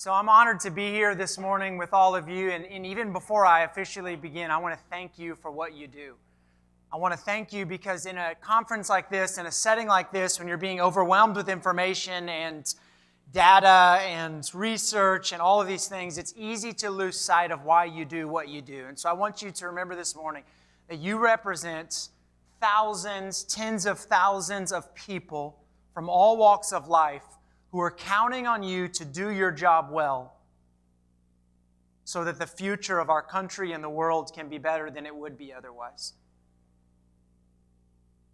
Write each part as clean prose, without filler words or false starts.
So I'm honored to be here this morning with all of you, and even before I officially begin, I want to thank you for what you do. I want to thank you because in a conference like this, in a setting like this, when you're being overwhelmed with information and data and research and all of these things, it's easy to lose sight of why you do what you do. And so I want you to remember this morning that you represent thousands, tens of thousands of people from all walks of life who are counting on you to do your job well so that the future of our country and the world can be better than it would be otherwise.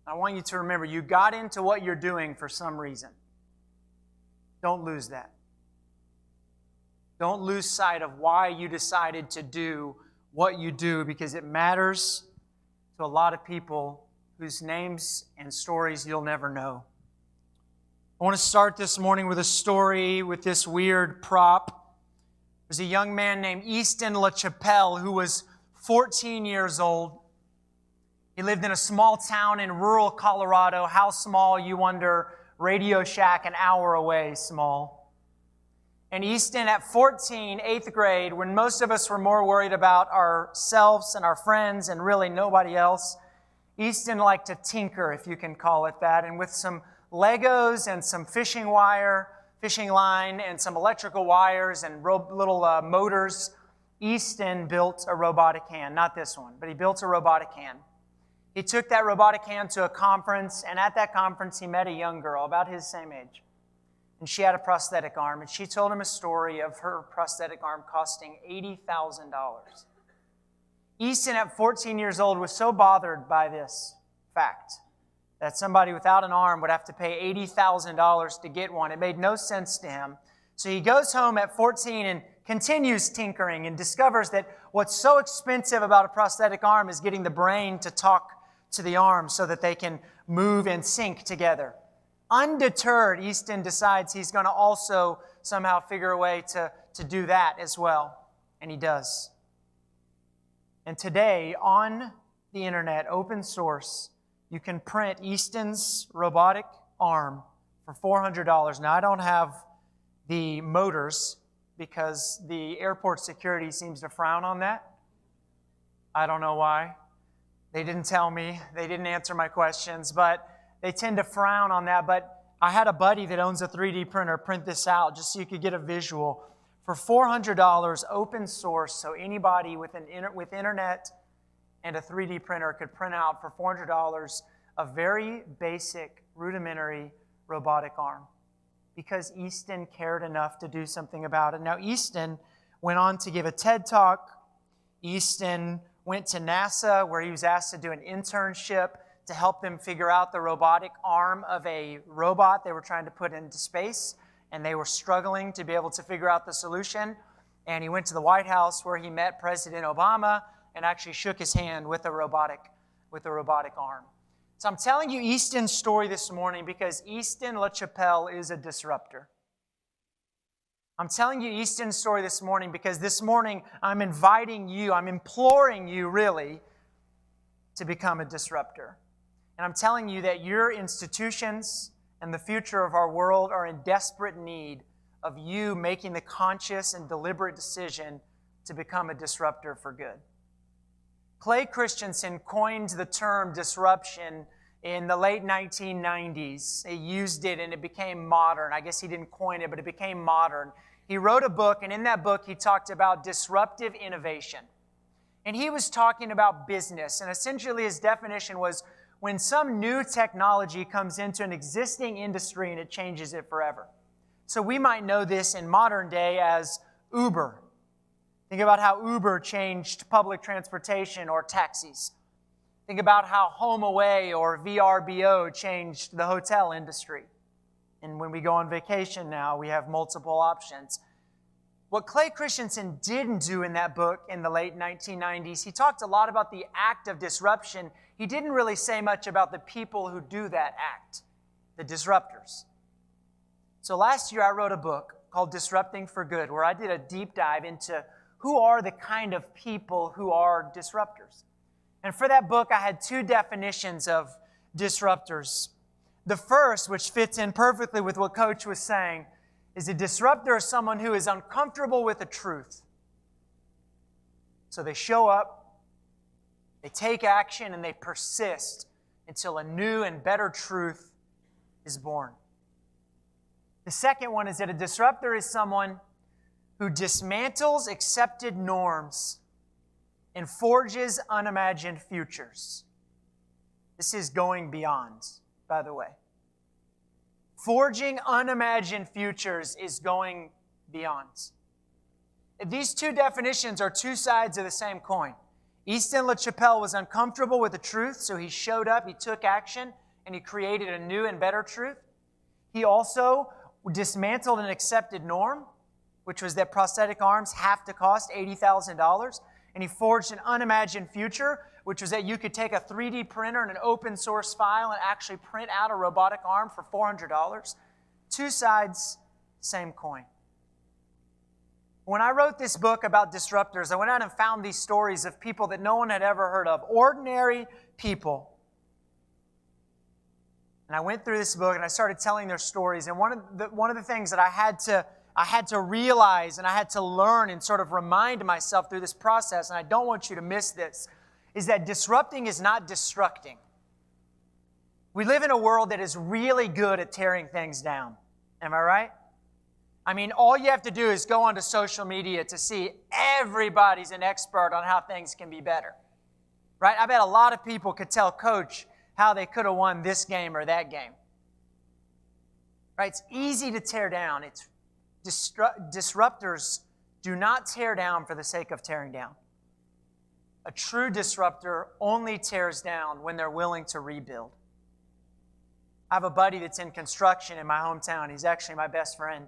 I want you to remember, you got into what you're doing for some reason. Don't lose that. Don't lose sight of why you decided to do what you do, because it matters to a lot of people whose names and stories you'll never know. I want to start this morning with a story with this weird prop. There's a young man named Easton LaChapelle who was 14 years old. He lived in a small town in rural Colorado. How small, you wonder? Radio Shack an hour away small. And Easton at 14, 8th grade, when most of us were more worried about ourselves and our friends and really nobody else, Easton liked to tinker, if you can call it that, and with some Legos and some fishing line, and some electrical wires and little motors, Easton built a robotic hand. Not this one, but he built a robotic hand. He took that robotic hand to a conference, and at that conference he met a young girl about his same age. And she had a prosthetic arm, and she told him a story of her prosthetic arm costing $80,000. Easton at 14 years old was so bothered by this fact that somebody without an arm would have to pay $80,000 to get one. It made no sense to him. So he goes home at 14 and continues tinkering and discovers that what's so expensive about a prosthetic arm is getting the brain to talk to the arm so that they can move and sync together. Undeterred, Easton decides he's going to also somehow figure a way to do that as well. And he does. And today, on the internet, open source, you can print Easton's robotic arm for $400. Now, I don't have the motors because the airport security seems to frown on that. I don't know why. They didn't tell me. They didn't answer my questions, but they tend to frown on that. But I had a buddy that owns a 3D printer print this out just so you could get a visual. For $400, open source, so anybody with internet and a 3D printer could print out for $400 a very basic, rudimentary robotic arm because Easton cared enough to do something about it. Now, Easton went on to give a TED Talk. Easton went to NASA where he was asked to do an internship to help them figure out the robotic arm of a robot they were trying to put into space, and they were struggling to be able to figure out the solution. And he went to the White House where he met President Obama and actually shook his hand with a robotic arm. So I'm telling you Easton's story this morning because Easton LaChapelle is a disruptor. I'm telling you Easton's story this morning because this morning I'm inviting you, I'm imploring you really to become a disruptor. And I'm telling you that your institutions and the future of our world are in desperate need of you making the conscious and deliberate decision to become a disruptor for good. Clay Christensen coined the term disruption in the late 1990s. He used it and it became modern. I guess he didn't coin it, but it became modern. He wrote a book, and in that book he talked about disruptive innovation. And he was talking about business, and essentially his definition was when some new technology comes into an existing industry and it changes it forever. So we might know this in modern day as Uber. Think about how Uber changed public transportation or taxis. Think about how HomeAway or VRBO changed the hotel industry. And when we go on vacation now, we have multiple options. What Clay Christensen didn't do in that book in the late 1990s, he talked a lot about the act of disruption. He didn't really say much about the people who do that act, the disruptors. So last year I wrote a book called Disrupting for Good, where I did a deep dive into who are the kind of people who are disruptors. And for that book, I had two definitions of disruptors. The first, which fits in perfectly with what Coach was saying, is a disruptor is someone who is uncomfortable with the truth. So they show up, they take action, and they persist until a new and better truth is born. The second one is that a disruptor is someone who dismantles accepted norms and forges unimagined futures. This is going beyond, by the way. Forging unimagined futures is going beyond. These two definitions are two sides of the same coin. Easton LaChapelle was uncomfortable with the truth, so he showed up, he took action, and he created a new and better truth. He also dismantled an accepted norm, which was that prosthetic arms have to cost $80,000. And he forged an unimagined future, which was that you could take a 3D printer and an open source file and actually print out a robotic arm for $400. Two sides, same coin. When I wrote this book about disruptors, I went out and found these stories of people that no one had ever heard of, ordinary people. And I went through this book and I started telling their stories. And one of the things that I had to realize and I had to learn and sort of remind myself through this process, and I don't want you to miss this, is that disrupting is not destructing. We live in a world that is really good at tearing things down. Am I right? I mean, all you have to do is go onto social media to see everybody's an expert on how things can be better. Right? I bet a lot of people could tell Coach how they could have won this game or that game. Right? It's easy to tear down. Disruptors do not tear down for the sake of tearing down. A true disruptor only tears down when they're willing to rebuild. I have a buddy that's in construction in my hometown. He's actually my best friend.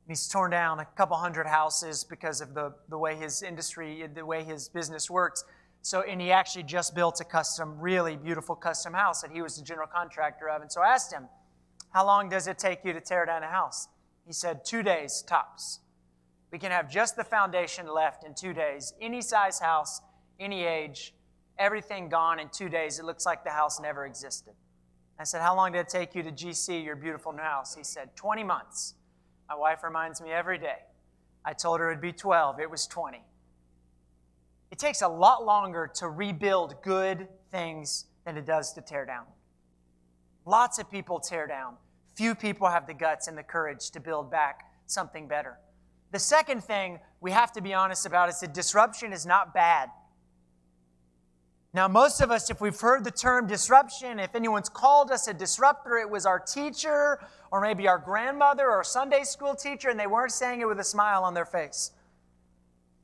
He's torn down a couple hundred houses because of the way his industry, the way his business works. And he actually just built a really beautiful custom house that he was the general contractor of. And so I asked him, how long does it take you to tear down a house? He said, 2 days tops. We can have just the foundation left in 2 days. Any size house, any age, everything gone in 2 days. It looks like the house never existed. I said, how long did it take you to GC your beautiful new house? He said, 20 months. My wife reminds me every day. I told her it would be 12. It was 20. It takes a lot longer to rebuild good things than it does to tear down. Lots of people tear down. Few people have the guts and the courage to build back something better. The second thing we have to be honest about is that disruption is not bad. Now, most of us, if we've heard the term disruption, if anyone's called us a disruptor, it was our teacher or maybe our grandmother or Sunday school teacher, and they weren't saying it with a smile on their face.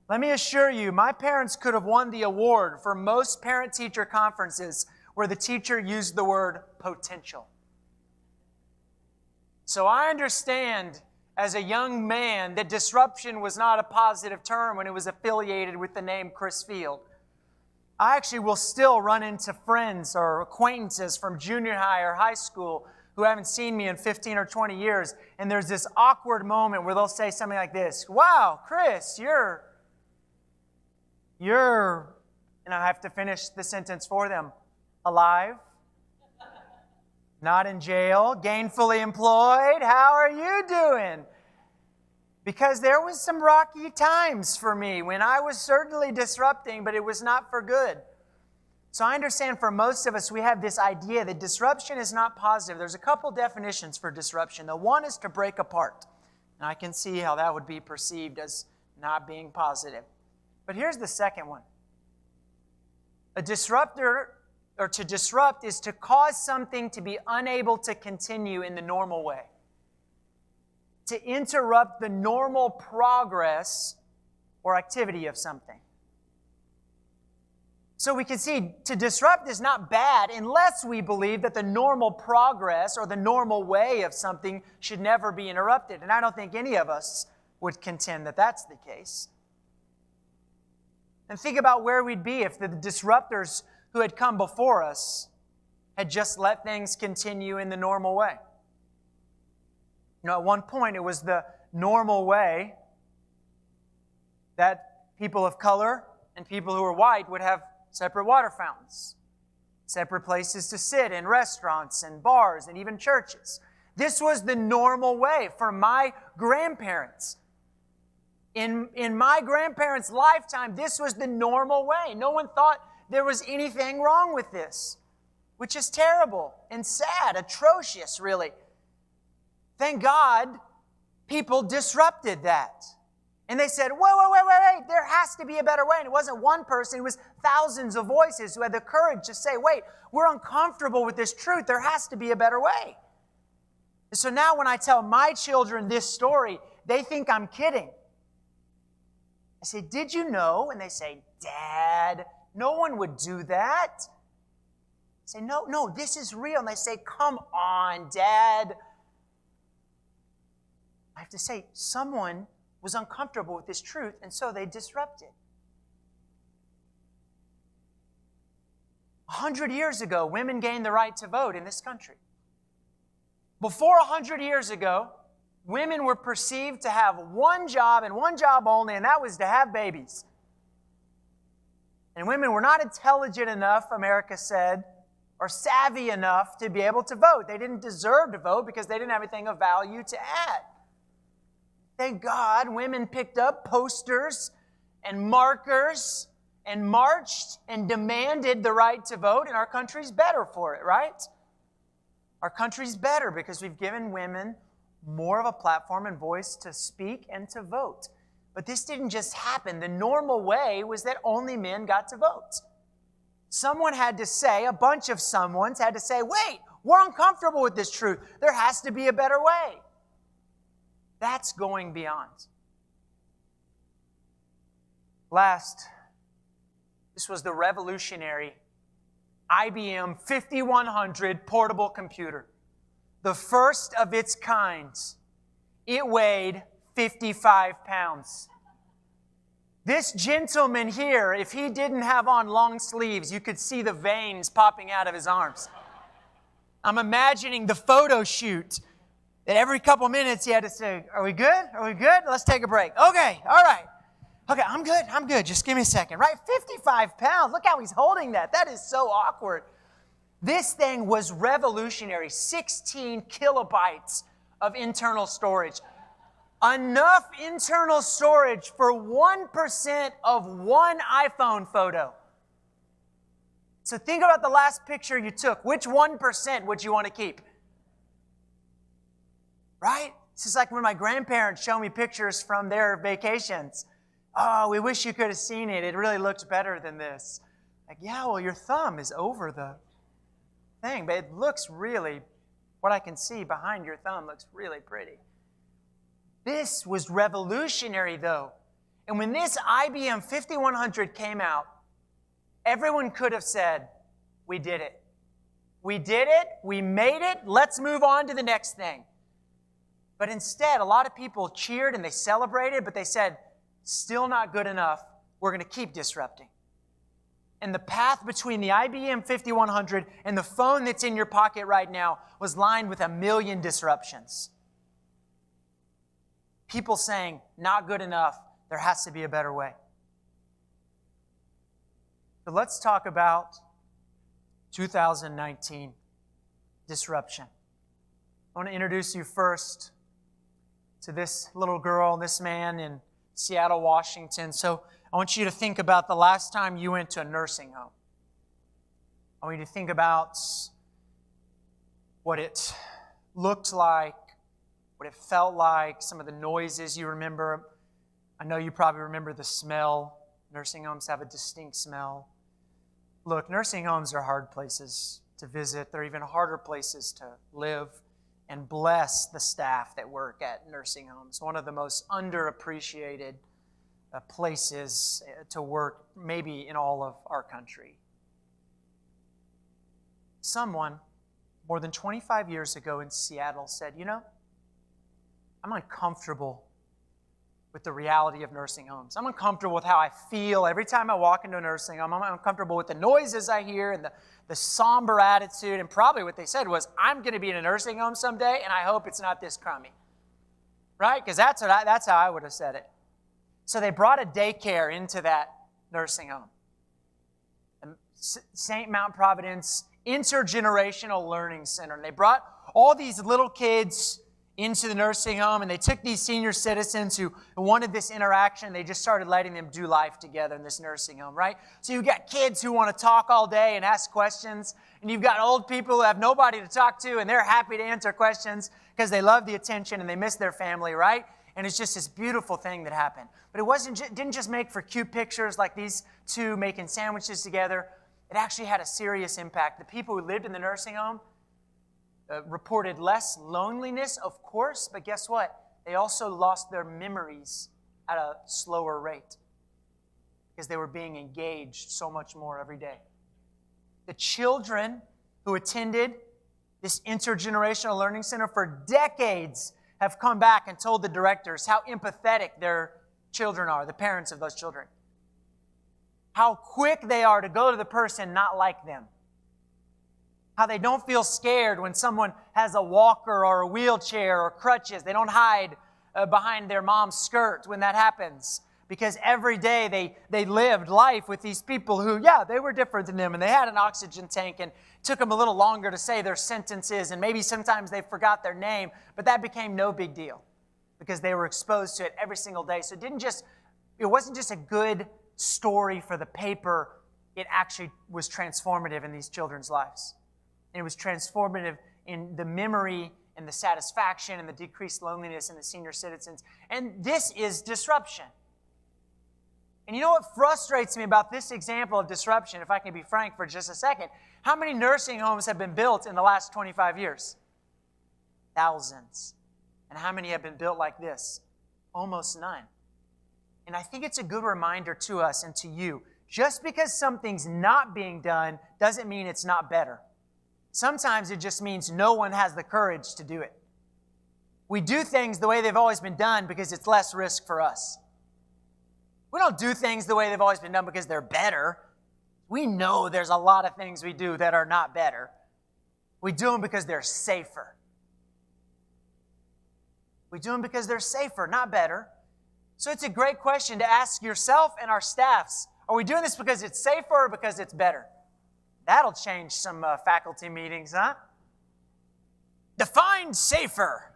Let me assure you, my parents could have won the award for most parent-teacher conferences where the teacher used the word potential. So I understand as a young man that disruption was not a positive term when it was affiliated with the name Chris Field. I actually will still run into friends or acquaintances from junior high or high school who haven't seen me in 15 or 20 years, and there's this awkward moment where they'll say something like this, wow, Chris, you're, and I have to finish the sentence for them, alive, not in jail, gainfully employed, how are you doing? Because there was some rocky times for me when I was certainly disrupting, but it was not for good. So I understand for most of us, we have this idea that disruption is not positive. There's a couple definitions for disruption. The one is to break apart. And I can see how that would be perceived as not being positive. But here's the second one. A disruptor, or to disrupt, is to cause something to be unable to continue in the normal way. To interrupt the normal progress or activity of something. So we can see to disrupt is not bad unless we believe that the normal progress or the normal way of something should never be interrupted. And I don't think any of us would contend that that's the case. And think about where we'd be if the disruptors who had come before us had just let things continue in the normal way. You know, at one point, it was the normal way that people of color and people who were white would have separate water fountains, separate places to sit in restaurants and bars and even churches. This was the normal way for my grandparents. In my grandparents' lifetime, this was the normal way. No one thought there was anything wrong with this, which is terrible and sad, atrocious, really. Thank God people disrupted that. And they said, wait, there has to be a better way. And it wasn't one person, it was thousands of voices who had the courage to say, wait, we're uncomfortable with this truth. There has to be a better way. And so now when I tell my children this story, they think I'm kidding. I say, did you know? And they say, Dad, no one would do that. I say, no, this is real. And they say, come on, Dad. I have to say, someone was uncomfortable with this truth, and so they disrupted. 100 years ago, women gained the right to vote in this country. Before 100 years ago, women were perceived to have one job and one job only, and that was to have babies. And women were not intelligent enough, America said, or savvy enough to be able to vote. They didn't deserve to vote because they didn't have anything of value to add. Thank God women picked up posters and markers and marched and demanded the right to vote, and our country's better for it, right? Our country's better because we've given women more of a platform and voice to speak and to vote. But this didn't just happen. The normal way was that only men got to vote. Someone had to say, a bunch of someones had to say, wait, we're uncomfortable with this truth. There has to be a better way. That's going beyond. Last, this was the revolutionary IBM 5100 portable computer. The first of its kind. It weighed 55 pounds. This gentleman here, if he didn't have on long sleeves, you could see the veins popping out of his arms. I'm imagining the photo shoot that every couple minutes he had to say, are we good? Are we good? Let's take a break. Okay, all right. Okay, I'm good. Just give me a second. Right, 55 pounds. Look how he's holding that. That is so awkward. This thing was revolutionary. 16 kilobytes of internal storage. Enough internal storage for 1% of one iPhone photo. So think about the last picture you took. Which 1% would you want to keep? Right? This is like when my grandparents show me pictures from their vacations. Oh, we wish you could have seen it. It really looked better than this. Like, yeah, well, your thumb is over the thing, but it looks really, what I can see behind your thumb looks really pretty. This was revolutionary, though. And when this IBM 5100 came out, everyone could have said, we did it. We did it. We made it. Let's move on to the next thing. But instead, a lot of people cheered and they celebrated, but they said, still not good enough. We're going to keep disrupting. And the path between the IBM 5100 and the phone that's in your pocket right now was lined with 1 million disruptions. People saying, not good enough. There has to be a better way. So let's talk about 2019 disruption. I want to introduce you first to this little girl, this man in Seattle, Washington. So I want you to think about the last time you went to a nursing home. I want you to think about what it looked like, what it felt like, some of the noises you remember. I know you probably remember the smell. Nursing homes have a distinct smell. Look, nursing homes are hard places to visit. They're even harder places to live. And bless the staff that work at nursing homes. One of the most underappreciated places to work maybe in all of our country. Someone more than 25 years ago in Seattle said, you know, I'm uncomfortable with the reality of nursing homes. I'm uncomfortable with how I feel every time I walk into a nursing home. I'm uncomfortable with the noises I hear and the somber attitude. And probably what they said was, I'm going to be in a nursing home someday, and I hope it's not this crummy. Right? Because that's how I would have said it. So they brought a daycare into that nursing home. St. Mount Providence Intergenerational Learning Center. And they brought all these little kids into the nursing home, and they took these senior citizens who wanted this interaction. They just started letting them do life together in this nursing home, right? So you've got kids who want to talk all day and ask questions, and you've got old people who have nobody to talk to, and they're happy to answer questions because they love the attention and they miss their family, right? And it's just this beautiful thing that happened. But it didn't just make for cute pictures like these two making sandwiches together. It actually had a serious impact. The people who lived in the nursing home reported less loneliness, of course, but guess what? They also lost their memories at a slower rate because they were being engaged so much more every day. The children who attended this intergenerational learning center for decades have come back and told the directors how empathetic their children are, the parents of those children. How quick they are to go to the person not like them. How they don't feel scared when someone has a walker or a wheelchair or crutches. They don't hide behind their mom's skirt when that happens. Because every day they lived life with these people who, yeah, they were different than them. And they had an oxygen tank, and it took them a little longer to say their sentences. And maybe sometimes they forgot their name. But that became no big deal because they were exposed to it every single day. So it wasn't just a good story for the paper. It actually was transformative in these children's lives. And it was transformative in the memory and the satisfaction and the decreased loneliness in the senior citizens. And this is disruption. And you know what frustrates me about this example of disruption, if I can be frank for just a second? How many nursing homes have been built in the last 25 years? Thousands. And how many have been built like this? Almost none. And I think it's a good reminder to us and to you. Just because something's not being done doesn't mean it's not better. Sometimes it just means no one has the courage to do it. We do things the way they've always been done because it's less risk for us. We don't do things the way they've always been done because they're better. We know there's a lot of things we do that are not better. We do them because they're safer. We do them because they're safer, not better. So it's a great question to ask yourself and our staffs. Are we doing this because it's safer or because it's better? That'll change some faculty meetings, huh? Define safer.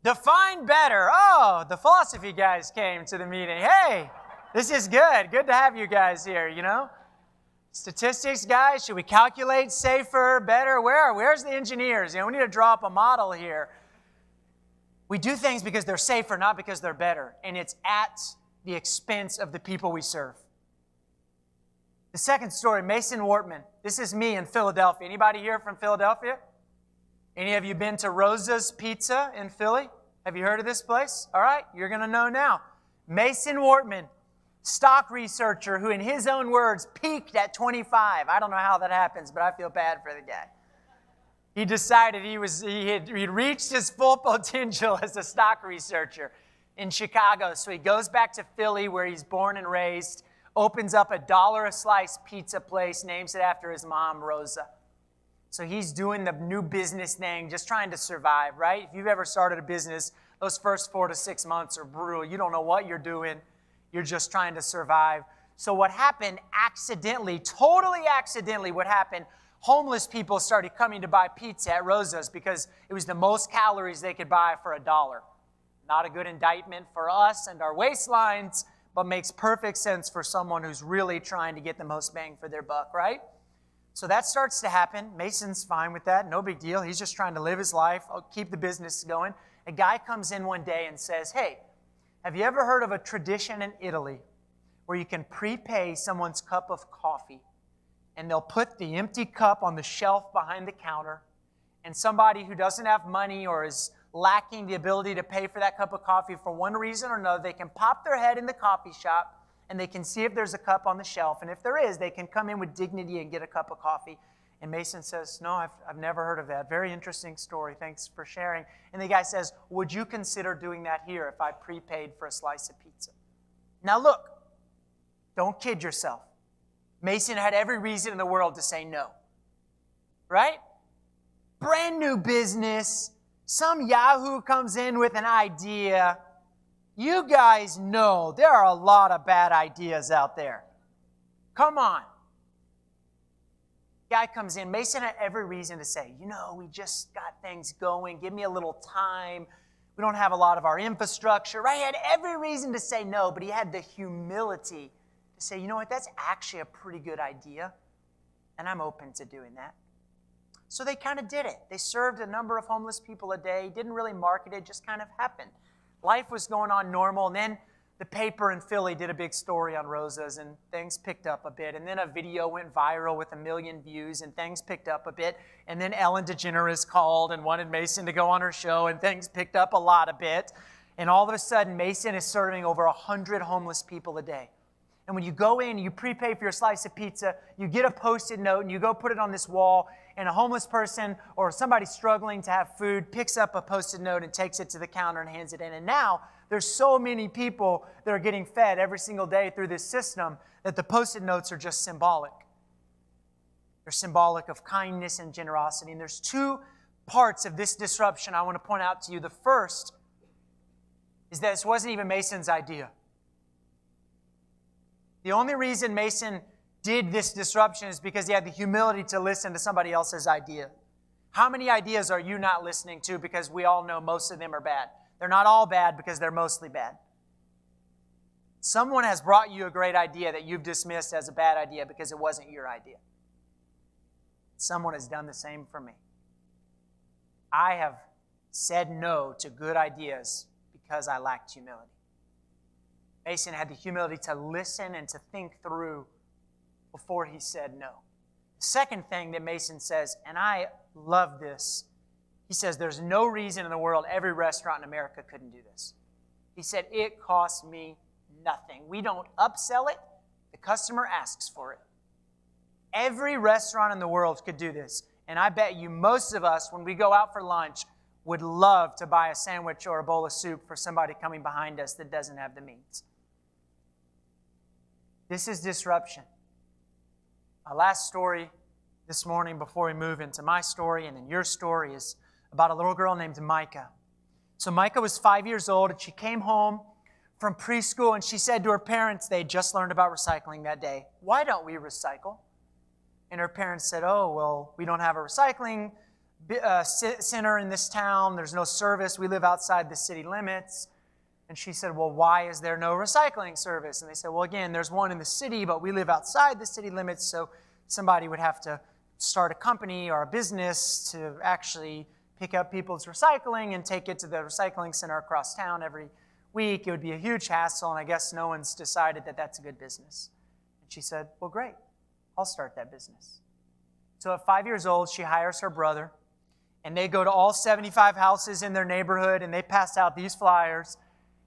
Define better. Oh, the philosophy guys came to the meeting. Hey, this is good. Good to have you guys here, you know. Statistics guys, should we calculate safer, better? Where's the engineers? You know, we need to draw up a model here. We do things because they're safer, not because they're better. And it's at the expense of the people we serve. The second story, Mason Wortman. This is me in Philadelphia. Anybody here from Philadelphia? Any of you been to Rosa's Pizza in Philly? Have you heard of this place? All right, you're going to know now. Mason Wortman, stock researcher who in his own words peaked at 25. I don't know how that happens, but I feel bad for the guy. He decided he'd reached his full potential as a stock researcher in Chicago. So he goes back to Philly where he's born and raised, opens up $1 a slice pizza place, names it after his mom, Rosa. So he's doing the new business thing, just trying to survive, right? If you've ever started a business, those first 4 to 6 months are brutal. You don't know what you're doing. You're just trying to survive. So what happened accidentally, totally accidentally, what happened, homeless people started coming to buy pizza at Rosa's because it was the most calories they could buy for $1. Not a good indictment for us and our waistlines, but makes perfect sense for someone who's really trying to get the most bang for their buck, right? So that starts to happen. Mason's fine with that. No big deal. He's just trying to live his life, keep the business going. A guy comes in one day and says, hey, have you ever heard of a tradition in Italy where you can prepay someone's cup of coffee and they'll put the empty cup on the shelf behind the counter, and somebody who doesn't have money or is lacking the ability to pay for that cup of coffee for one reason or another, they can pop their head in the coffee shop and they can see if there's a cup on the shelf. And if there is, they can come in with dignity and get a cup of coffee. And Mason says, no, I've never heard of that. Very interesting story. Thanks for sharing. And the guy says, would you consider doing that here if I prepaid for a slice of pizza? Now look, don't kid yourself. Mason had every reason in the world to say no. Right? Brand new business. Some yahoo comes in with an idea. You guys know there are a a lot of bad ideas out there. Come on. Guy comes in. Mason had every reason to say, we just got things going. Give me a little time. We don't have a lot of our infrastructure, right? He had every reason to say no, but he had the humility to say, you know what, that's actually a pretty good idea, and I'm open to doing that. So they kind of did it. They served a number of homeless people a day, didn't really market it, just kind of happened. Life was going on normal, and then the paper in Philly did a big story on Rosa's, and things picked up a bit. And then a video went viral with 1 million views, and things picked up a bit. And then Ellen DeGeneres called and wanted Mason to go on her show, and things picked up a bit. And all of a sudden, Mason is serving over 100 homeless people a day. And when you go in, you prepay for your slice of pizza, you get a Post-it note, and you go put it on this wall, and a homeless person or somebody struggling to have food picks up a Post-it note and takes it to the counter and hands it in. And now, there's so many people that are getting fed every single day through this system that the Post-it notes are just symbolic. They're symbolic of kindness and generosity. And there's two parts of this disruption I want to point out to you. The first is that this wasn't even Mason's idea. The only reason Mason did this disruption is because he had the humility to listen to somebody else's idea. How many ideas are you not listening to because we all know most of them are bad? They're not all bad because they're mostly bad. Someone has brought you a great idea that you've dismissed as a bad idea because it wasn't your idea. Someone has done the same for me. I have said no to good ideas because I lacked humility. Mason had the humility to listen and to think through before he said no. The second thing that Mason says, and I love this, he says, there's no reason in the world every restaurant in America couldn't do this. He said, it costs me nothing. We don't upsell it. The customer asks for it. Every restaurant in the world could do this. And I bet you most of us, when we go out for lunch, would love to buy a sandwich or a bowl of soup for somebody coming behind us that doesn't have the means. This is disruption. My last story this morning before we move into my story and then your story is about a little girl named Micah. So Micah was 5 years old, and she came home from preschool, and she said to her parents, they had just learned about recycling that day, why don't we recycle? And her parents said, oh, well, we don't have a recycling center in this town. There's no service. We live outside the city limits. And she said, well, why is there no recycling service? And they said, well, again, there's one in the city, but we live outside the city limits, so somebody would have to start a company or a business to actually pick up people's recycling and take it to the recycling center across town every week. It would be a huge hassle, and I guess no one's decided that that's a good business. And she said, well, great, I'll start that business. So at 5 years old, she hires her brother, and they go to all 75 houses in their neighborhood, and they pass out these flyers,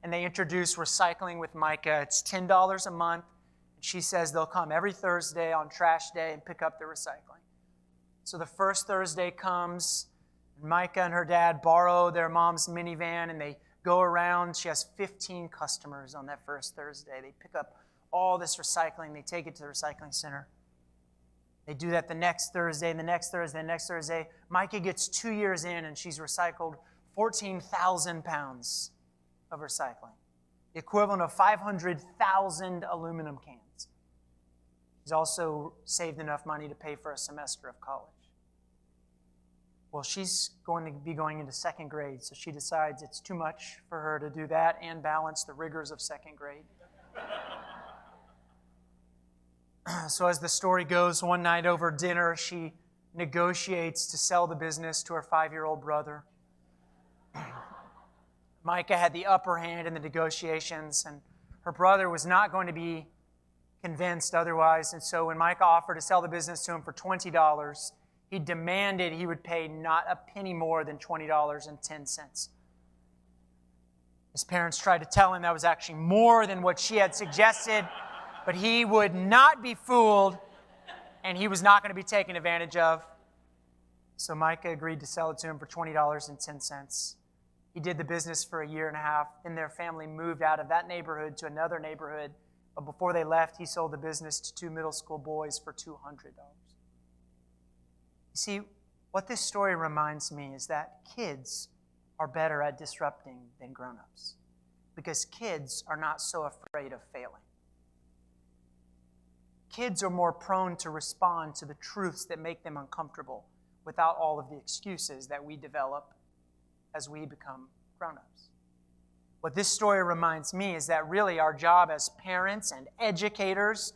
and they introduce Recycling with Micah. It's $10 a month. And she says they'll come every Thursday on trash day and pick up the recycling. So the first Thursday comes, Micah and her dad borrow their mom's minivan, and they go around. She has 15 customers on that first Thursday. They pick up all this recycling. They take it to the recycling center. They do that the next Thursday, and the next Thursday, and the next Thursday. Micah gets 2 years in, and she's recycled 14,000 pounds of recycling, the equivalent of 500,000 aluminum cans. She's also saved enough money to pay for a semester of college. Well, she's going to be going into second grade, so she decides it's too much for her to do that and balance the rigors of second grade. So as the story goes, one night over dinner, she negotiates to sell the business to her 5-year-old brother. Micah had the upper hand in the negotiations, and her brother was not going to be convinced otherwise. And so when Micah offered to sell the business to him for $20, he demanded he would pay not a penny more than $20.10. His parents tried to tell him that was actually more than what she had suggested, but he would not be fooled, and he was not going to be taken advantage of. So Micah agreed to sell it to him for $20.10. He did the business for a year and a half. Then their family moved out of that neighborhood to another neighborhood. But before they left, he sold the business to 2 middle school boys for $200. You see, what this story reminds me is that kids are better at disrupting than grown-ups, because kids are not so afraid of failing. kids are more prone to respond to the truths that make them uncomfortable without all of the excuses that we develop as we become grown-ups. What this story reminds me is that really our job as parents and educators,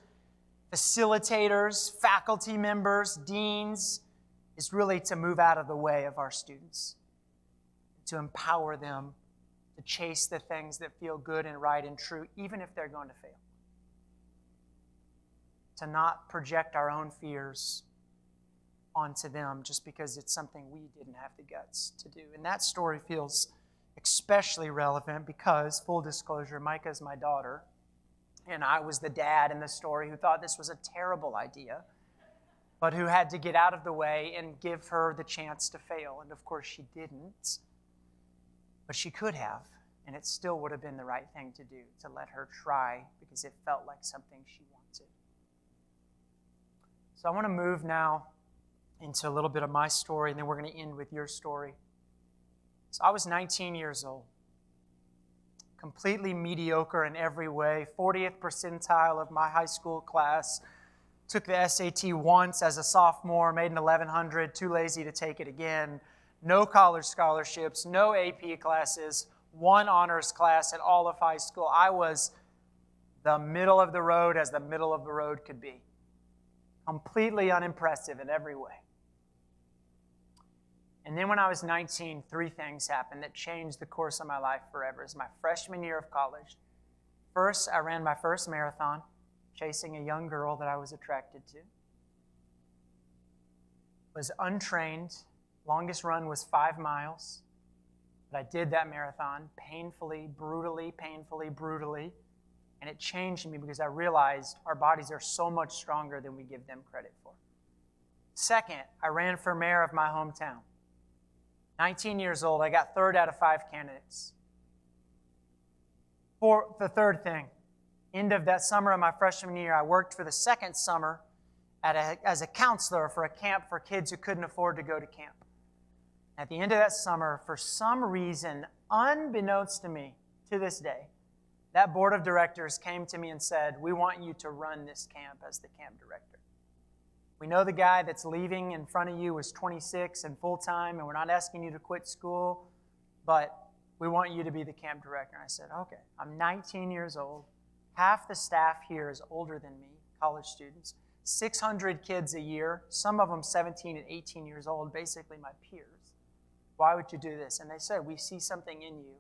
facilitators, faculty members, deans, is really to move out of the way of our students, to empower them to chase the things that feel good and right and true, even if they're going to fail. To not project our own fears onto them just because it's something we didn't have the guts to do. And that story feels especially relevant because, full disclosure, Micah's my daughter, and I was the dad in the story who thought this was a terrible idea, but who had to get out of the way and give her the chance to fail. And of course she didn't, but she could have, and it still would have been the right thing to do, to let her try because it felt like something she wanted. So I want to move now into a little bit of my story, and then we're going to end with your story. So I was 19 years old, completely mediocre in every way, 40th percentile of my high school class, took the SAT once as a sophomore, made an 1100, too lazy to take it again, no college scholarships, no AP classes, one honors class in all of high school. I was the middle of the road as the middle of the road could be. Completely unimpressive in every way. And then when I was 19, three things happened that changed the course of my life forever. It was my freshman year of college. First, I ran my first marathon, chasing a young girl that I was attracted to. Was untrained. Longest run was 5 miles. But I did that marathon painfully, brutally, and it changed me because I realized our bodies are so much stronger than we give them credit for. Second, I ran for mayor of my hometown. 19 years old, I got 3rd out of 5 candidates. For the third thing, end of that summer of my freshman year, I worked for the second summer as a counselor for a camp for kids who couldn't afford to go to camp. At the end of that summer, for some reason, unbeknownst to me to this day, that board of directors came to me and said, "We want you to run this camp as the camp director. We know the guy that's leaving in front of you is 26 and full-time, and we're not asking you to quit school, but we want you to be the camp director." And I said, okay. I'm 19 years old. Half the staff here is older than me, college students. 600 kids a year, some of them 17 and 18 years old, basically my peers. Why would you do this? And they said, we see something in you.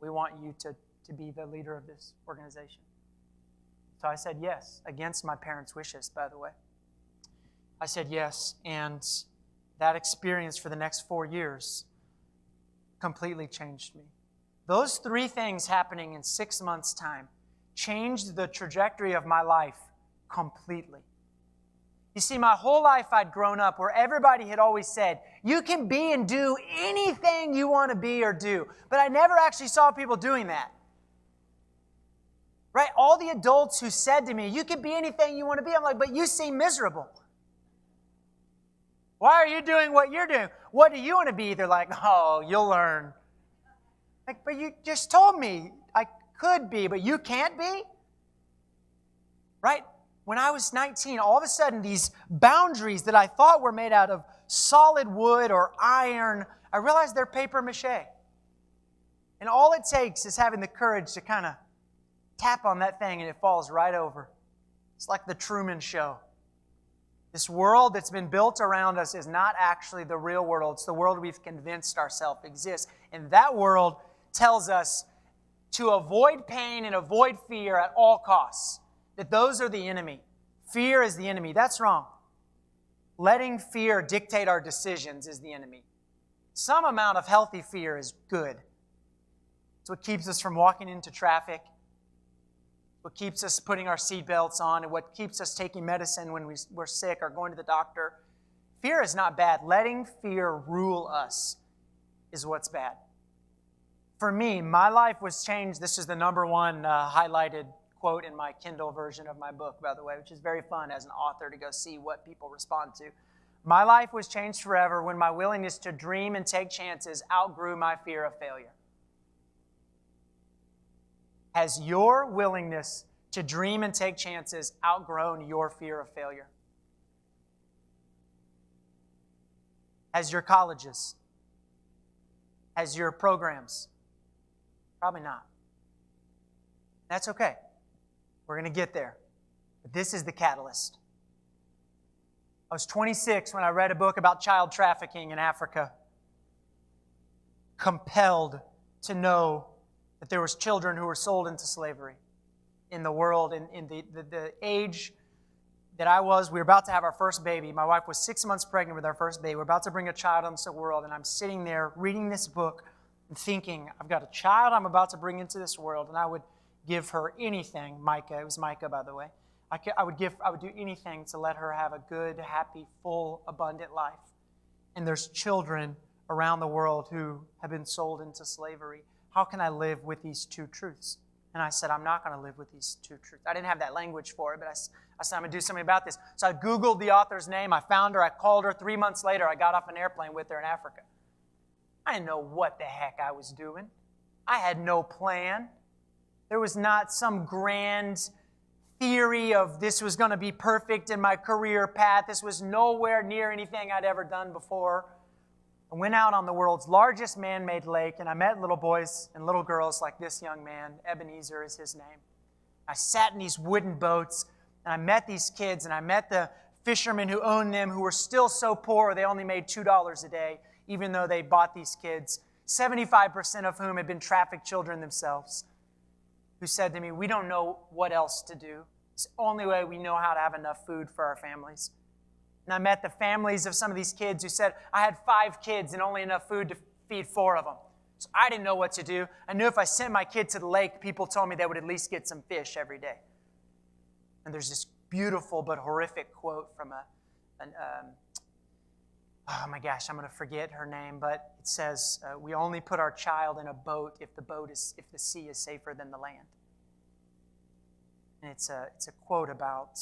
We want you to be the leader of this organization. So I said yes, against my parents' wishes, by the way. I said yes, and that experience for the next 4 years completely changed me. Those 3 things happening in 6 months' time changed the trajectory of my life completely. You see, my whole life I'd grown up where everybody had always said, you can be and do anything you want to be or do. But I never actually saw people doing that. Right? All the adults who said to me, you can be anything you want to be, I'm like, but you seem miserable. Why are you doing what you're doing? What do you want to be? They're like, oh, you'll learn. Like, but you just told me I could be, but you can't be? Right? When I was 19, all of a sudden these boundaries that I thought were made out of solid wood or iron, I realized they're paper mache. And all it takes is having the courage to kind of tap on that thing and it falls right over. It's like the Truman Show. This world that's been built around us is not actually the real world. It's the world we've convinced ourselves exists. And that world tells us to avoid pain and avoid fear at all costs. That those are the enemy. Fear is the enemy. That's wrong. Letting fear dictate our decisions is the enemy. Some amount of healthy fear is good. It's what keeps us from walking into traffic. What keeps us putting our seatbelts on, and what keeps us taking medicine when we're sick or going to the doctor. Fear is not bad. Letting fear rule us is what's bad. For me, my life was changed. This is the number one highlighted quote in my Kindle version of my book, by the way, which is very fun as an author to go see what people respond to. My life was changed forever when my willingness to dream and take chances outgrew my fear of failure. Has your willingness to dream and take chances outgrown your fear of failure? Has your colleges? Has your programs? Probably not. That's okay. We're going to get there. But this is the catalyst. I was 26 when I read a book about child trafficking in Africa. Compelled to know that there was children who were sold into slavery in the world. In the age that I was, we were about to have our first baby. My wife was 6 months pregnant with our first baby. We're about to bring a child into the world, and I'm sitting there reading this book and thinking, I've got a child I'm about to bring into this world, and I would give her anything. Micah, it was Micah, by the way. I would do anything to let her have a good, happy, full, abundant life. And there's children around the world who have been sold into slavery. How can I live with these two truths? And I said, I'm not going to live with these two truths. I didn't have that language for it, but I said, I'm going to do something about this. So I Googled the author's name. I found her. I called her. 3 months later, I got off an airplane with her in Africa. I didn't know what the heck I was doing. I had no plan. There was not some grand theory of this was going to be perfect in my career path. This was nowhere near anything I'd ever done before. I went out on the world's largest man-made lake, and I met little boys and little girls like this young man. Ebenezer is his name. I sat in these wooden boats, and I met these kids, and I met the fishermen who owned them, who were still so poor they only made $2 a day, even though they bought these kids, 75% of whom had been trafficked children themselves, who said to me, we don't know what else to do. It's the only way we know how to have enough food for our families. And I met the families of some of these kids who said, I had 5 kids and only enough food to feed 4 of them. So I didn't know what to do. I knew if I sent my kid to the lake, people told me they would at least get some fish every day. And there's this beautiful but horrific quote from oh my gosh, I'm going to forget her name, but it says, we only put our child in a boat if the sea is safer than the land. And it's a quote about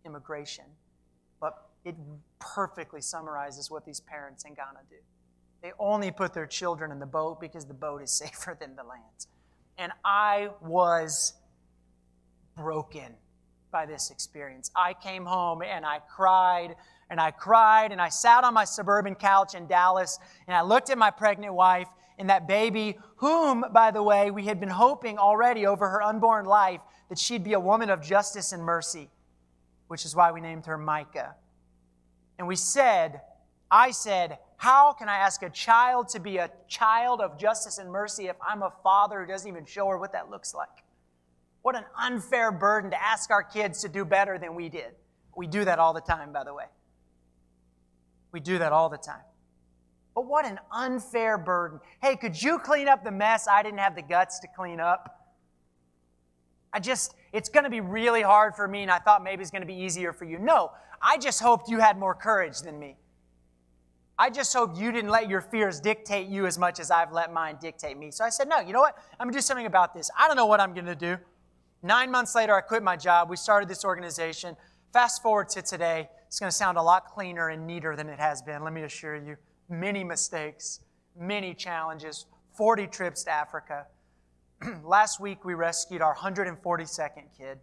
immigration, but it perfectly summarizes what these parents in Ghana do. They only put their children in the boat because the boat is safer than the land. And I was broken by this experience. I came home and I cried and I cried and I sat on my suburban couch in Dallas and I looked at my pregnant wife and that baby, whom, by the way, we had been hoping already over her unborn life that she'd be a woman of justice and mercy, which is why we named her Micah. And I said, how can I ask a child to be a child of justice and mercy if I'm a father who doesn't even show her what that looks like? What an unfair burden to ask our kids to do better than we did. We do that all the time, by the way. We do that all the time. But what an unfair burden. Hey, could you clean up the mess I didn't have the guts to clean up? It's going to be really hard for me, and I thought maybe it's going to be easier for you. No, I just hoped you had more courage than me. I just hoped you didn't let your fears dictate you as much as I've let mine dictate me. So I said, no, you know what? I'm going to do something about this. I don't know what I'm going to do. 9 months later, I quit my job. We started this organization. Fast forward to today. It's going to sound a lot cleaner and neater than it has been, let me assure you. Many mistakes, many challenges, 40 trips to Africa. Last week, we rescued our 142nd kid,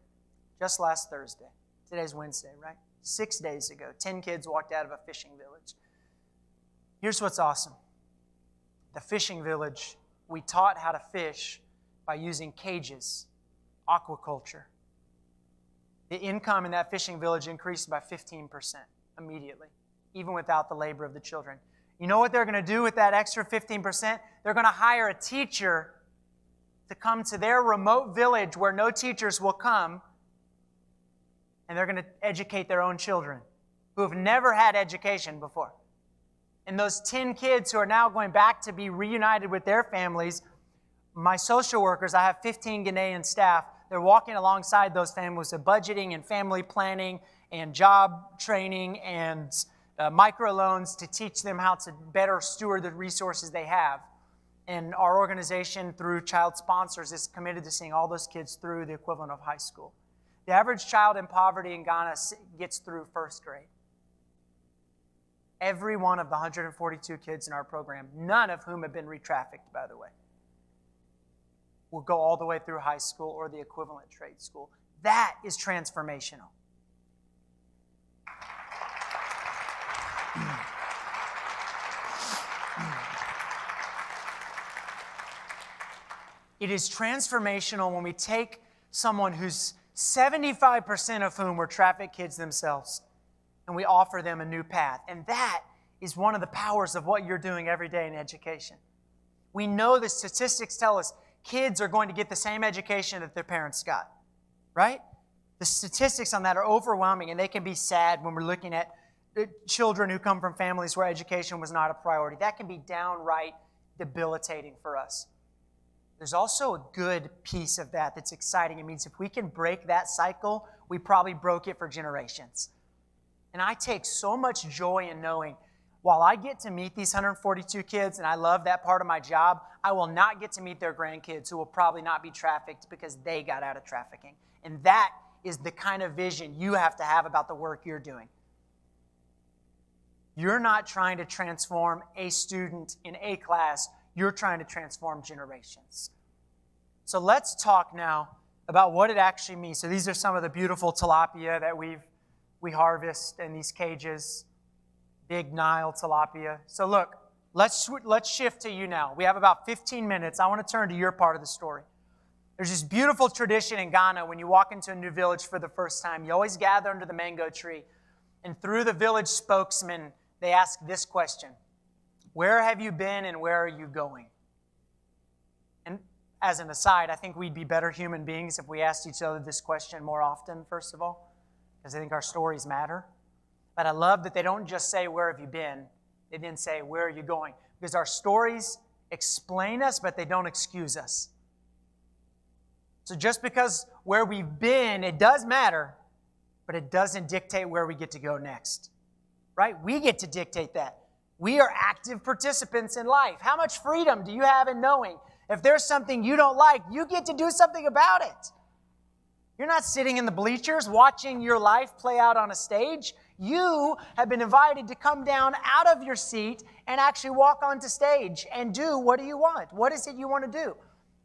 just last Thursday. Today's Wednesday, right? 6 days ago, 10 kids walked out of a fishing village. Here's what's awesome. The fishing village, we taught how to fish by using cages, aquaculture. The income in that fishing village increased by 15% immediately, even without the labor of the children. You know what they're going to do with that extra 15%? They're going to hire a teacher to come to their remote village where no teachers will come, and they're going to educate their own children who have never had education before. And those 10 kids who are now going back to be reunited with their families, my social workers, I have 15 Ghanaian staff, they're walking alongside those families with budgeting and family planning and job training and microloans to teach them how to better steward the resources they have. And our organization, through child sponsors, is committed to seeing all those kids through the equivalent of high school. The average child in poverty in Ghana gets through first grade. Every one of the 142 kids in our program, none of whom have been re-trafficked, by the way, will go all the way through high school or the equivalent trade school. That is transformational. It is transformational when we take someone who's 75% of whom were trafficked kids themselves, and we offer them a new path. And that is one of the powers of what you're doing every day in education. We know the statistics tell us kids are going to get the same education that their parents got, right? The statistics on that are overwhelming, and they can be sad when we're looking at children who come from families where education was not a priority. That can be downright debilitating for us. There's also a good piece of that that's exciting. It means if we can break that cycle, we probably broke it for generations. And I take so much joy in knowing while I get to meet these 142 kids, and I love that part of my job, I will not get to meet their grandkids who will probably not be trafficked because they got out of trafficking. And that is the kind of vision you have to have about the work you're doing. You're not trying to transform a student in a class. You're trying to transform generations. So let's talk now about what it actually means. So these are some of the beautiful tilapia that we harvest in these cages. Big Nile tilapia. So look, let's shift to you now. We have about 15 minutes. I want to turn to your part of the story. There's this beautiful tradition in Ghana when you walk into a new village for the first time. You always gather under the mango tree. And through the village spokesman, they ask this question: where have you been and where are you going? And as an aside, I think we'd be better human beings if we asked each other this question more often, first of all, because I think our stories matter. But I love that they don't just say, where have you been? They then say, where are you going? Because our stories explain us, but they don't excuse us. So just because where we've been, it does matter, but it doesn't dictate where we get to go next. Right? We get to dictate that. We are active participants in life. How much freedom do you have in knowing if there's something you don't like, you get to do something about it? You're not sitting in the bleachers watching your life play out on a stage. You have been invited to come down out of your seat and actually walk onto stage and do what do you want? What is it you want to do?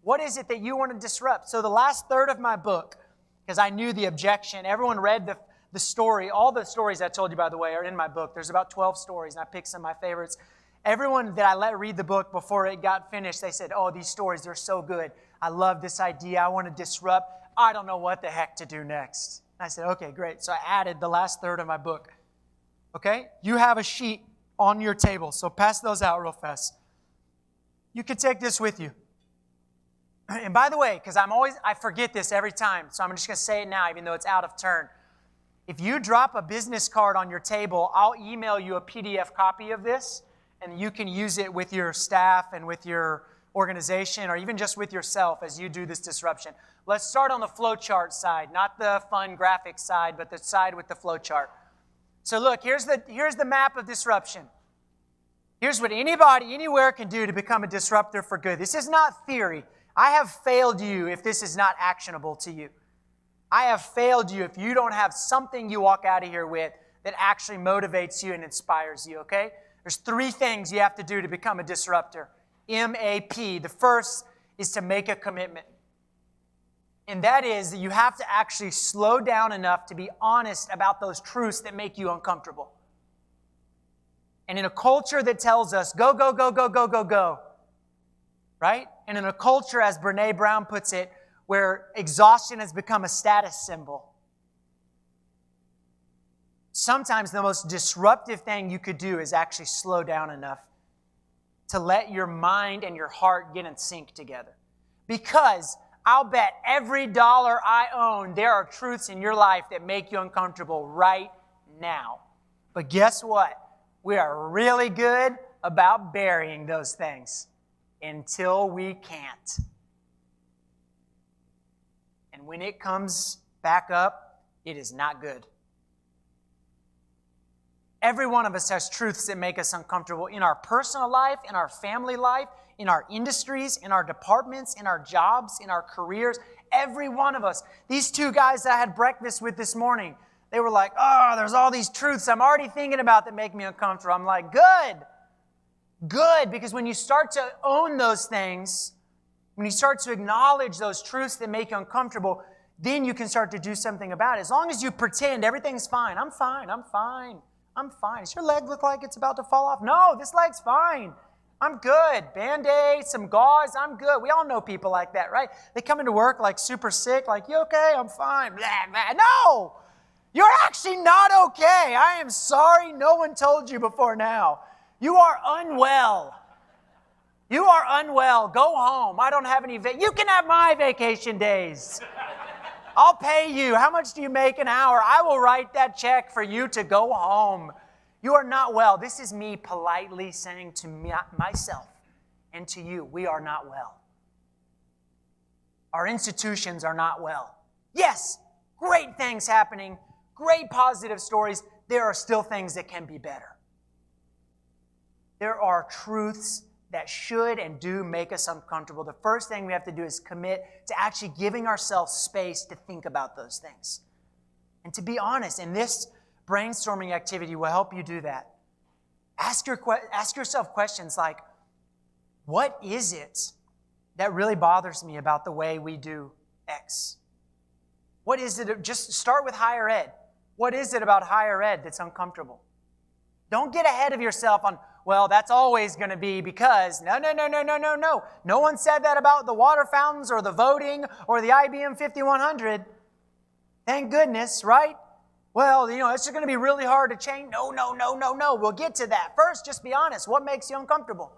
What is it that you want to disrupt? So the last third of my book, because I knew the objection, everyone read the story. All the stories I told you, by the way, are in my book. There's about 12 stories, and I picked some of my favorites. Everyone that I let read the book before it got finished, they said, oh, these stories, they're so good. I love this idea. I want to disrupt. I don't know what the heck to do next. And I said, okay, great. So I added the last third of my book. Okay? You have a sheet on your table, so pass those out real fast. You can take this with you. And by the way, because I forget this every time, so I'm just going to say it now, even though it's out of turn. If you drop a business card on your table, I'll email you a PDF copy of this, and you can use it with your staff and with your organization, or even just with yourself as you do this disruption. Let's start on the flowchart side, not the fun graphics side, but the side with the flowchart. So look, here's the map of disruption. Here's what anybody, anywhere can do to become a disruptor for good. This is not theory. I have failed you if this is not actionable to you. I have failed you if you don't have something you walk out of here with that actually motivates you and inspires you, okay? There's 3 things you have to do to become a disruptor. M-A-P. The first is to make a commitment. And that is that you have to actually slow down enough to be honest about those truths that make you uncomfortable. And in a culture that tells us, go, go, go, go, go, go, go, right? And in a culture, as Brené Brown puts it, where exhaustion has become a status symbol, sometimes the most disruptive thing you could do is actually slow down enough to let your mind and your heart get in sync together. Because I'll bet every dollar I own, there are truths in your life that make you uncomfortable right now. But guess what? We are really good about burying those things until we can't. And when it comes back up, it is not good. Every one of us has truths that make us uncomfortable in our personal life, in our family life, in our industries, in our departments, in our jobs, in our careers. Every one of us. These 2 guys that I had breakfast with this morning, they were like, oh, there's all these truths I'm already thinking about that make me uncomfortable. I'm like, good. Good, because when you start to own those things, when you start to acknowledge those truths that make you uncomfortable, then you can start to do something about it. As long as you pretend everything's fine. I'm fine. I'm fine. I'm fine. Does your leg look like it's about to fall off? No, this leg's fine. I'm good. Band-Aid, some gauze, I'm good. We all know people like that, right? They come into work like super sick, like, you okay? I'm fine. Blah, blah. No! You're actually not okay. I am sorry no one told you before now. You are unwell. You are unwell. Go home. I don't have any you can have my vacation days. I'll pay you. How much do you make an hour? I will write that check for you to go home. You are not well. This is me politely saying to myself and to you, we are not well. Our institutions are not well. Yes, great things happening, great positive stories. There are still things that can be better. There are truths that should and do make us uncomfortable. The first thing we have to do is commit to actually giving ourselves space to think about those things. And to be honest, and this brainstorming activity will help you do that. Ask yourself questions like, what is it that really bothers me about the way we do X? What is it? Just start with higher ed. What is it about higher ed that's uncomfortable? Don't get ahead of yourself on, well, that's always going to be because, no. No one said that about the water fountains or the voting or the IBM 5100. Thank goodness, right? Well, it's just going to be really hard to change. No. We'll get to that. First, just be honest. What makes you uncomfortable?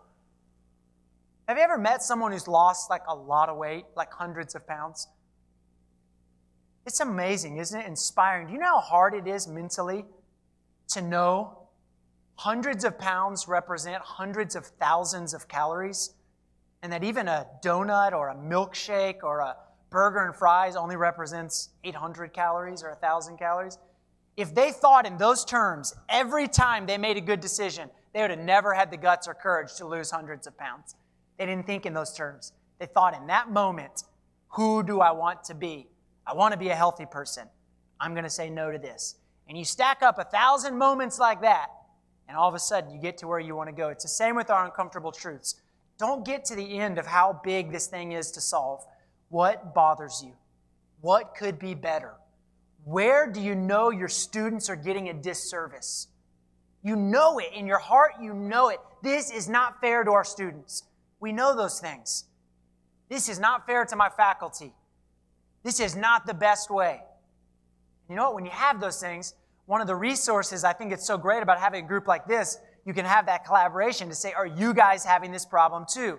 Have you ever met someone who's lost like a lot of weight, like hundreds of pounds? It's amazing, isn't it? Inspiring. Do you know how hard it is mentally to know hundreds of pounds represent hundreds of thousands of calories, and that even a donut or a milkshake or a burger and fries only represents 800 calories or 1,000 calories? If they thought in those terms every time they made a good decision, they would have never had the guts or courage to lose hundreds of pounds. They didn't think in those terms. They thought in that moment, who do I want to be? I want to be a healthy person. I'm going to say no to this. And you stack up 1,000 moments like that, and all of a sudden you get to where you want to go. It's the same with our uncomfortable truths. Don't get to the end of how big this thing is to solve. What bothers you? What could be better? Where do you know your students are getting a disservice? You know it. In your heart, you know it. This is not fair to our students. We know those things. This is not fair to my faculty. This is not the best way. You know what? When you have those things, one of the resources I think it's so great about having a group like this, you can have that collaboration to say, are you guys having this problem too?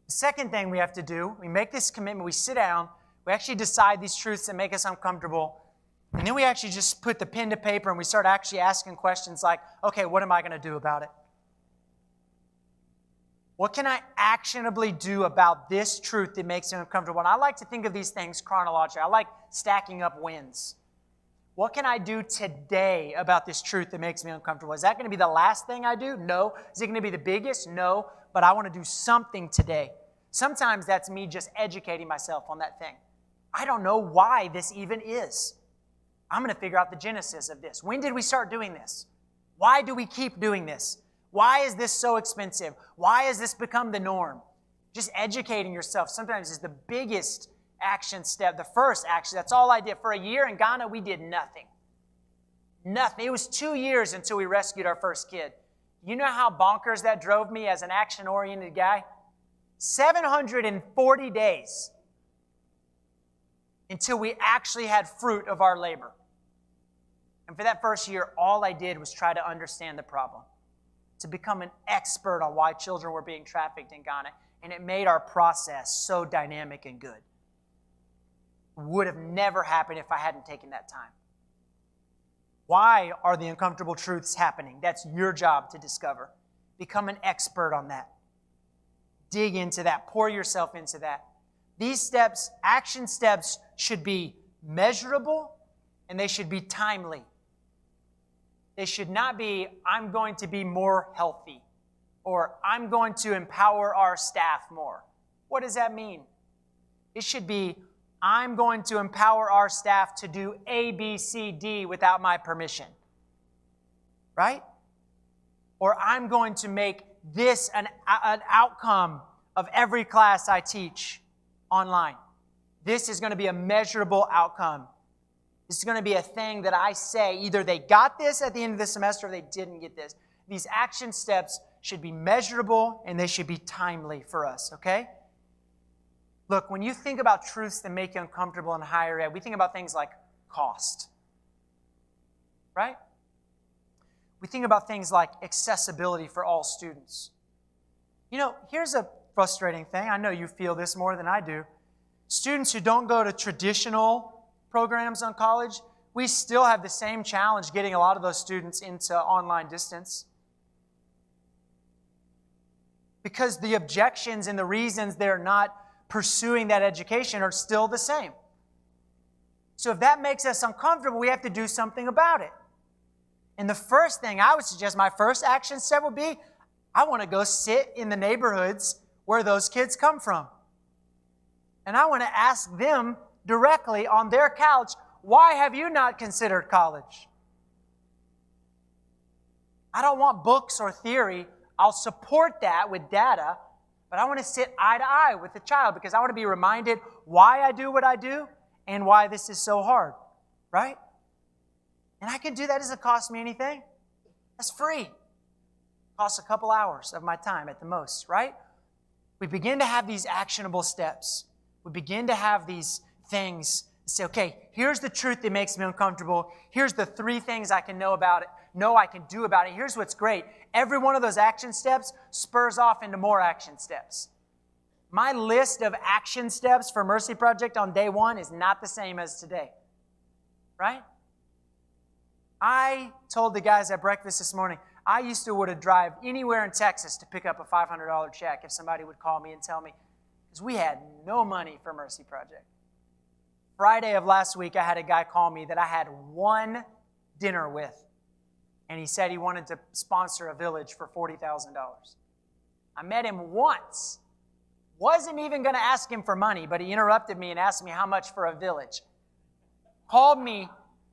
The second thing we have to do, we make this commitment, we sit down, we actually decide these truths that make us uncomfortable, and then we actually just put the pen to paper and we start actually asking questions like, okay, what am I going to do about it? What can I actionably do about this truth that makes me uncomfortable? And I like to think of these things chronologically. I like stacking up wins. What can I do today about this truth that makes me uncomfortable? Is that going to be the last thing I do? No. Is it going to be the biggest? No. But I want to do something today. Sometimes that's me just educating myself on that thing. I don't know why this even is. I'm going to figure out the genesis of this. When did we start doing this? Why do we keep doing this? Why is this so expensive? Why has this become the norm? Just educating yourself sometimes is the biggest action step. The first action, that's all I did. For a year in Ghana, we did nothing. Nothing. It was 2 years until we rescued our first kid. You know how bonkers that drove me as an action-oriented guy? 740 days until we actually had fruit of our labor. And for that first year, all I did was try to understand the problem, to become an expert on why children were being trafficked in Ghana. And it made our process so dynamic and good. It would have never happened if I hadn't taken that time. Why are the uncomfortable truths happening? That's your job to discover. Become an expert on that. Dig into that. Pour yourself into that. These steps, action steps, should be measurable and they should be timely. They should not be, I'm going to be more healthy, or I'm going to empower our staff more. What does that mean? It should be, I'm going to empower our staff to do A, B, C, D without my permission. Right? Or I'm going to make this an outcome of every class I teach. online. This is going to be a measurable outcome. This is going to be a thing that I say, either they got this at the end of the semester or they didn't get this. These action steps should be measurable and they should be timely for us, okay? Look, when you think about truths that make you uncomfortable in higher ed, we think about things like cost, right? We think about things like accessibility for all students. You know, here's a frustrating thing. I know you feel this more than I do. Students who don't go to traditional programs on college, we still have the same challenge getting a lot of those students into online distance. Because the objections and the reasons they're not pursuing that education are still the same. So if that makes us uncomfortable, we have to do something about it. And the first thing I would suggest, my first action step would be, I want to go sit in the neighborhoods where those kids come from. And I want to ask them directly on their couch, why have you not considered college? I don't want books or theory. I'll support that with data, but I want to sit eye to eye with the child because I want to be reminded why I do what I do and why this is so hard, right? And I can do that. It doesn't cost me anything. That's free. It costs a couple hours of my time at the most, right? We begin to have these actionable steps. We begin to have these things. Say, okay, here's the truth that makes me uncomfortable. Here's the 3 things I can know about it, know I can do about it. Here's what's great. Every one of those action steps spurs off into more action steps. My list of action steps for Mercy Project on day 1 is not the same as today, right? I told the guys at breakfast this morning, I used to would have drive anywhere in Texas to pick up a $500 check if somebody would call me and tell me, because we had no money for Mercy Project. Friday of last week, I had a guy call me that I had one dinner with, and he said he wanted to sponsor a village for $40,000. I met him once. Wasn't even going to ask him for money, but he interrupted me and asked me how much for a village. Called me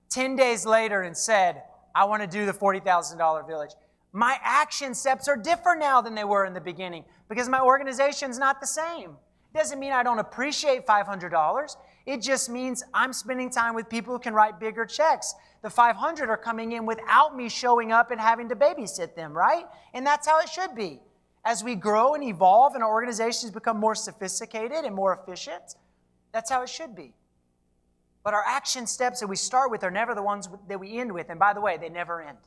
10 days later and said, I want to do the $40,000 village. My action steps are different now than they were in the beginning because my organization's not the same. It doesn't mean I don't appreciate $500. It just means I'm spending time with people who can write bigger checks. The 500 are coming in without me showing up and having to babysit them, right? And that's how it should be. As we grow and evolve and our organizations become more sophisticated and more efficient, that's how it should be. But our action steps that we start with are never the ones that we end with. And by the way, they never end.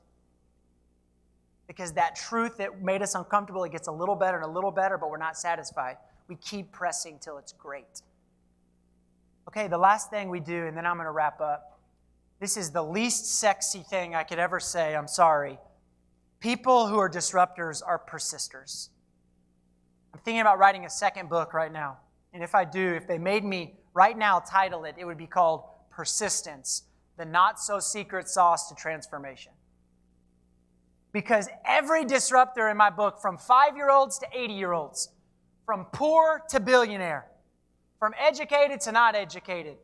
Because that truth that made us uncomfortable, it gets a little better and a little better, but we're not satisfied. We keep pressing till it's great. Okay, the last thing we do, and then I'm going to wrap up. This is the least sexy thing I could ever say. I'm sorry. People who are disruptors are persisters. I'm thinking about writing a second book right now. And if I do, if they made me right now title it, it would be called Persistence, the Not-So-Secret Sauce to Transformation. Because every disruptor in my book, from 5-year-olds to 80-year-olds, from poor to billionaire, from educated to not educated,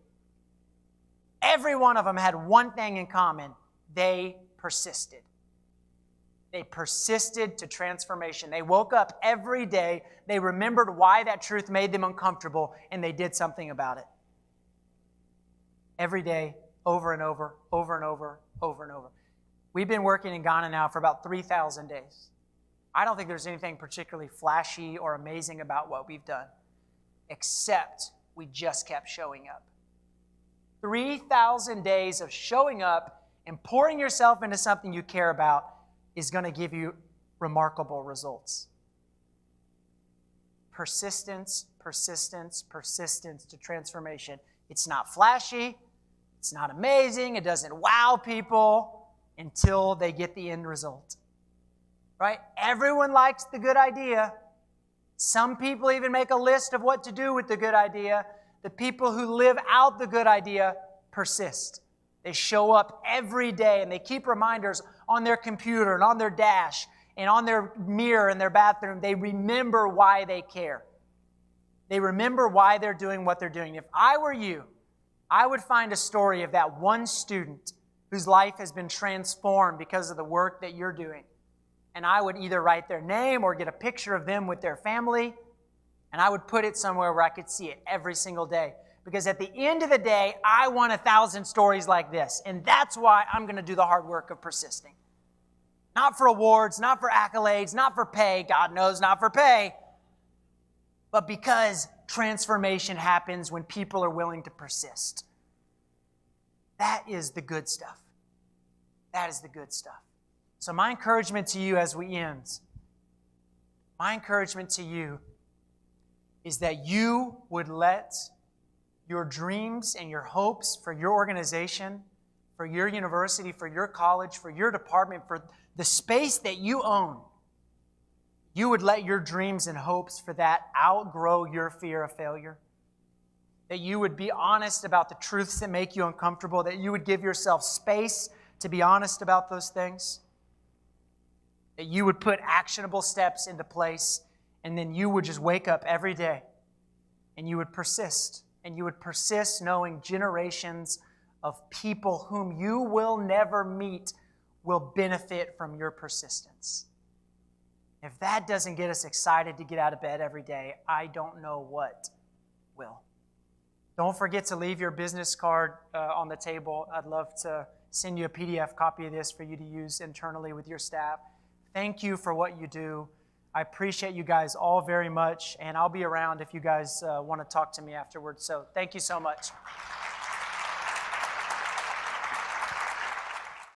every one of them had one thing in common. They persisted. They persisted to transformation. They woke up every day. They remembered why that truth made them uncomfortable, and they did something about it. Every day, over and over, over and over, over and over. We've been working in Ghana now for about 3,000 days. I don't think there's anything particularly flashy or amazing about what we've done, except we just kept showing up. 3,000 days of showing up and pouring yourself into something you care about is going to give you remarkable results. Persistence, persistence, persistence to transformation. It's not flashy. It's not amazing. It doesn't wow people until they get the end result. Right? Everyone likes the good idea. Some people even make a list of what to do with the good idea. The people who live out the good idea persist. They show up every day and they keep reminders on their computer and on their dash and on their mirror in their bathroom. They remember why they care. They remember why they're doing what they're doing. If I were you, I would find a story of that one student whose life has been transformed because of the work that you're doing. And I would either write their name or get a picture of them with their family, And I would put it somewhere where I could see it every single day. Because at the end of the day, I want 1,000 stories like this. And that's why I'm going to do the hard work of persisting. Not for awards, not for accolades, not for pay. God knows, not for pay. But because transformation happens when people are willing to persist. That is the good stuff. That is the good stuff. So my encouragement to you as we end, my encouragement to you is that you would let your dreams and your hopes for your organization, for your university, for your college, for your department, for the space that you own, you would let your dreams and hopes for that outgrow your fear of failure. That you would be honest about the truths that make you uncomfortable, that you would give yourself space to be honest about those things, that you would put actionable steps into place, and then you would just wake up every day and you would persist. And you would persist knowing generations of people whom you will never meet will benefit from your persistence. If that doesn't get us excited to get out of bed every day, I don't know what will. Don't forget to leave your business card on the table. I'd love to send you a PDF copy of this for you to use internally with your staff. Thank you for what you do. I appreciate you guys all very much, and I'll be around if you guys want to talk to me afterwards. So thank you so much.